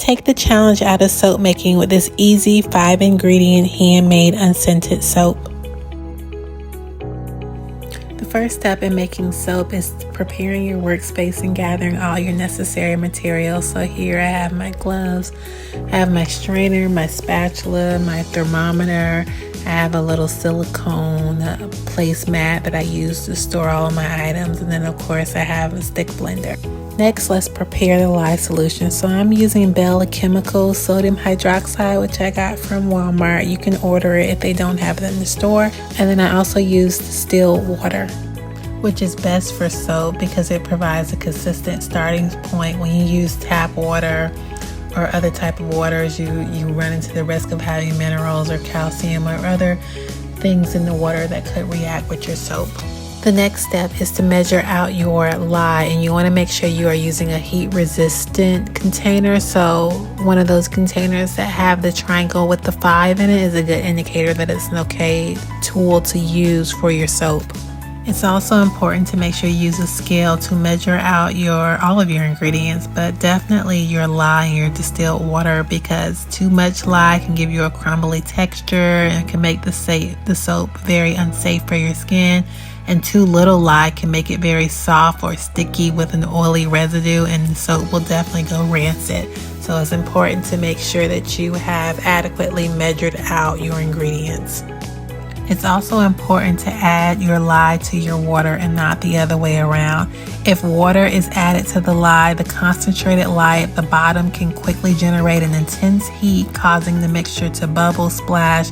take the challenge out of soap making with this easy 5-ingredient handmade unscented soap. The first step in making soap is preparing your workspace and gathering all your necessary materials. So here I have my gloves, I have my strainer, my spatula, my thermometer. I have a little silicone placemat that I use to store all of my items, and then of course I have a stick blender. Next, let's prepare the Lye solution. So I'm using Bella Chemical sodium hydroxide, which I got from Walmart. You can order it if they don't have it in the store. And then I also use distilled water, which is best for soap because it provides a consistent starting point. When you use tap water or other type of waters, you run into the risk of having minerals or calcium or other things in the water that could react with your soap. The next step is to measure out your lye, and you want to make sure you are using a heat resistant container. So one of those containers that have the triangle with the 5 in it is a good indicator that it's an okay tool to use for your soap. It's also important to make sure you use a scale to measure out all of your ingredients, but definitely your lye and your distilled water, because too much lye can give you a crumbly texture and can make the soap very unsafe for your skin. And too little lye can make it very soft or sticky with an oily residue, and the soap will definitely go rancid. So it's important to make sure that you have adequately measured out your ingredients. It's also important to add your lye to your water and not the other way around. If water is added to the lye, the concentrated lye at the bottom can quickly generate an intense heat, causing the mixture to bubble, splash,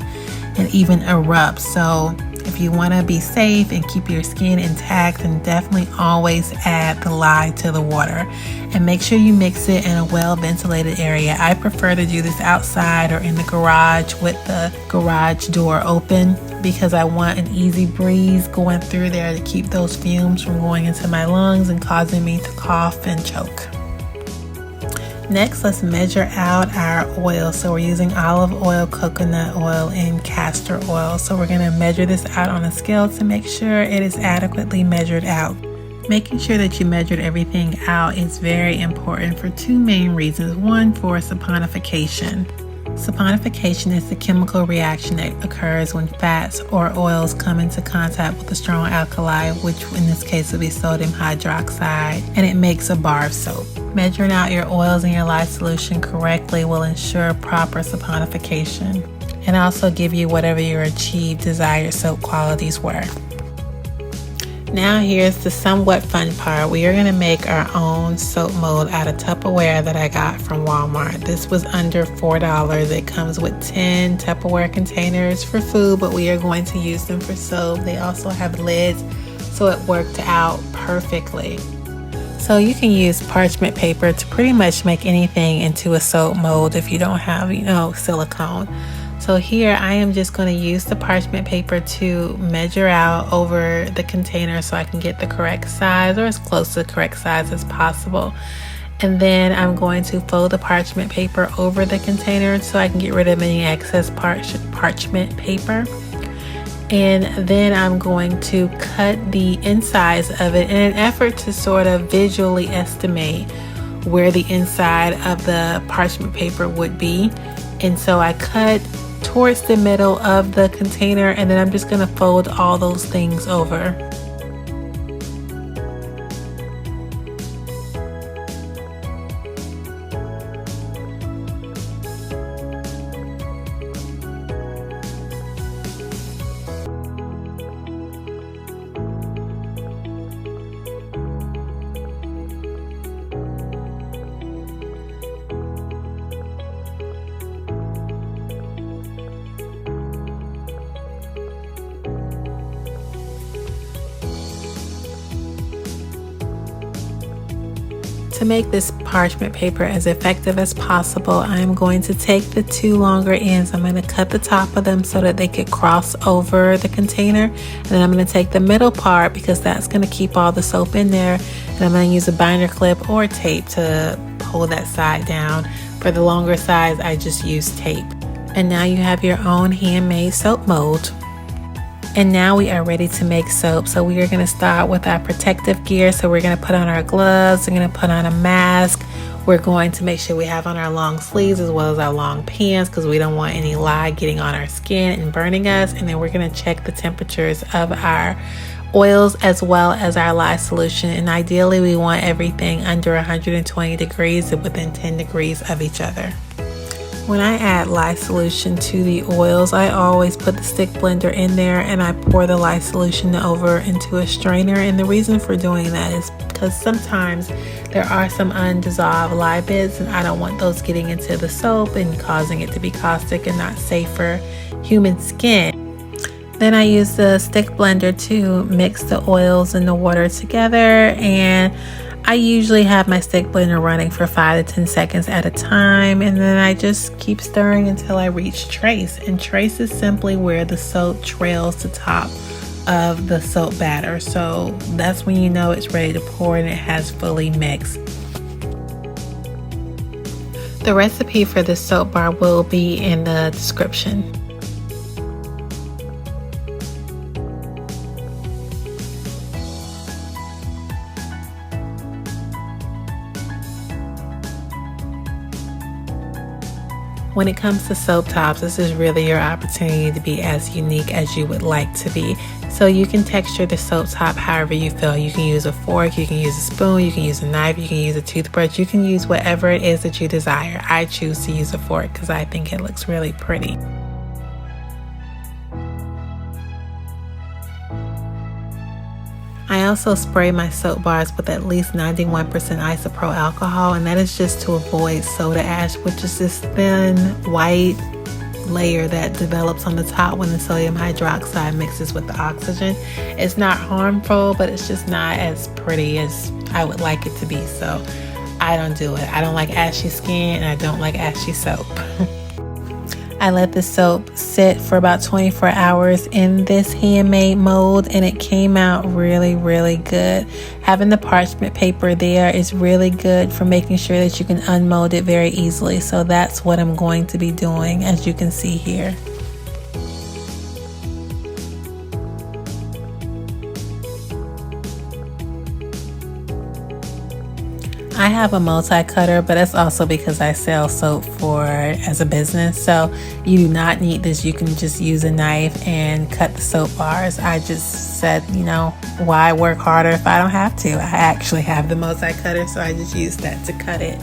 and even erupt. So if you want to be safe and keep your skin intact, then definitely always add the lye to the water. And make sure you mix it in a well-ventilated area. I prefer to do this outside or in the garage with the garage door open, because I want an easy breeze going through there to keep those fumes from going into my lungs and causing me to cough and choke. Next, let's measure out our oil. So we're using olive oil, coconut oil, and castor oil. So we're going to measure this out on a scale to make sure it is adequately measured out. Making sure that you measured everything out is very important for 2 main reasons. One, for saponification. Saponification is the chemical reaction that occurs when fats or oils come into contact with a strong alkali, which in this case would be sodium hydroxide, and it makes a bar of soap. Measuring out your oils in your Lye solution correctly will ensure proper saponification and also give you whatever your achieved desired soap qualities were. Now here's the somewhat fun part. We are going to make our own soap mold out of Tupperware that I got from Walmart. This was under $4. It comes with 10 Tupperware containers for food, but we are going to use them for soap. They also have lids, so it worked out perfectly. So you can use parchment paper to pretty much make anything into a soap mold if you don't have, silicone. So here I am just going to use the parchment paper to measure out over the container so I can get the correct size, or as close to the correct size as possible. And then I'm going to fold the parchment paper over the container so I can get rid of any excess parchment paper. And then I'm going to cut the insides of it in an effort to sort of visually estimate where the inside of the parchment paper would be. And so I cut towards the middle of the container, and then I'm just going to fold all those things over. To make this parchment paper as effective as possible, I'm going to take the 2 longer ends. I'm going to cut the top of them so that they could cross over the container. And then I'm going to take the middle part, because that's going to keep all the soap in there. And I'm going to use a binder clip or tape to pull that side down. For the longer sides, I just use tape. And now you have your own handmade soap mold. And now we are ready to make soap. So we are going to start with our protective gear. So we're going to put on our gloves, we're going to put on a mask, We're going to make sure we have on our long sleeves as well as our long pants, because we don't want any lye getting on our skin and burning us. And then we're going to check the temperatures of our oils as well as our lye solution, and ideally we want everything under 120 degrees and within 10 degrees of each other. When I add lye solution to the oils, I always put the stick blender in there and I pour the lye solution over into a strainer. And the reason for doing that is because sometimes there are some undissolved lye bits, and I don't want those getting into the soap and causing it to be caustic and not safe for human skin. Then I use the stick blender to mix the oils and the water together, and I usually have my stick blender running for 5 to 10 seconds at a time, and then I just keep stirring until I reach trace. And trace is simply where the soap trails the top of the soap batter. So that's when you know it's ready to pour and it has fully mixed. The recipe for this soap bar will be in the description. When it comes to soap tops, this is really your opportunity to be as unique as you would like to be. So you can texture the soap top however you feel. You can use a fork, you can use a spoon, you can use a knife, you can use a toothbrush, you can use whatever it is that you desire. I choose to use a fork because I think it looks really pretty. I also spray my soap bars with at least 91% isopropyl alcohol, and that is just to avoid soda ash, which is this thin white layer that develops on the top when the sodium hydroxide mixes with the oxygen. It's not harmful, but it's just not as pretty as I would like it to be, so I don't do it. I don't like ashy skin and I don't like ashy soap. I let the soap sit for about 24 hours in this handmade mold, and it came out really, really good. Having the parchment paper there is really good for making sure that you can unmold it very easily. So that's what I'm going to be doing, as you can see here. I have a multi-cutter, but that's also because I sell soap as a business. So you do not need this. You can just use a knife and cut the soap bars. I just said, why work harder if I don't have to? I actually have the multi-cutter, so I just used that to cut it.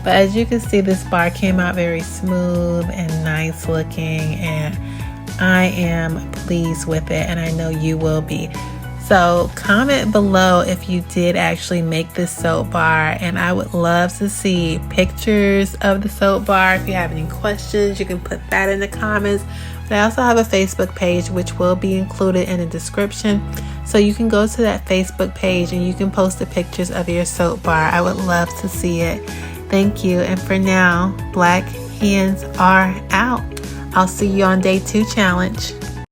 But as you can see, this bar came out very smooth and nice looking, and I am pleased with it, and I know you will be. So comment below if you did actually make this soap bar, and I would love to see pictures of the soap bar. If you have any questions, you can put that in the comments. But I also have a Facebook page which will be included in the description, so you can go to that Facebook page and you can post the pictures of your soap bar. I would love to see it. Thank you, and for now, Black Hands are out. I'll see you on day 2 challenge.